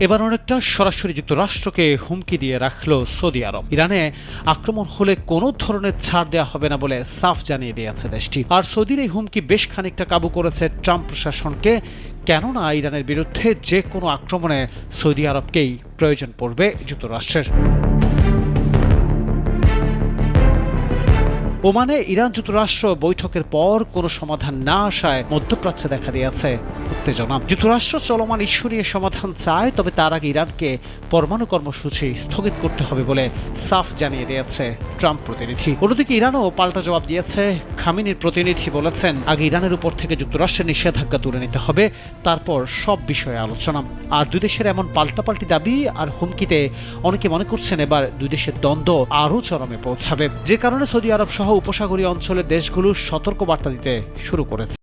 এবার অনেকটা সরাসরি যুক্তরাষ্ট্রকে হুমকি দিয়ে রাখল সৌদি আরব। ইরানে আক্রমণ হলে কোনো ধরনের ছাড় দেওয়া হবে না বলে সাফ জানিয়ে দিয়েছে দেশটি। আর সৌদির এই হুমকি বেশ খানিকটা কাবু করেছে ট্রাম্প প্রশাসনকে, কেননা ইরানের বিরুদ্ধে যে কোনো আক্রমণে সৌদি আরবকেই প্রয়োজন পড়বে যুক্তরাষ্ট্রের। ওমানে ইরান যুক্তরাষ্ট্র বৈঠকের পর কোনো সমাধান না আসায় মধ্যপ্রাচ্যে দেখা দিয়েছে উত্তেজনা। যুক্তরাষ্ট্র চলমান ইস্যু নিয়ে সমাধান চায়, তবে তার আগে ইরানকে পরমাণু কর্মসূচি স্থগিত করতে হবে বলে সাফ জানিয়ে দিয়েছে ট্রাম্প প্রতিনিধি। অন্যদিকে ইরানও পাল্টা জবাব দিয়েছে। খামেনির প্রতিনিধি বলেছেন, আগে ইরানের উপর থেকে যুক্তরাষ্ট্রের নিষেধাজ্ঞা তুলে নিতে হবে, তারপর সব বিষয়ে আলোচনা। আর দুই দেশের এমন পাল্টাপাল্টি দাবি আর হুমকিতে অনেকে মনে করছেন এবার দুই দেশের দ্বন্দ্ব আরও চরমে পৌঁছাবে, যে কারণে সৌদি আরব সহ উপসাগরীয় অঞ্চলের দেশগুলো সতর্কবার্তা দিতে শুরু করেছে।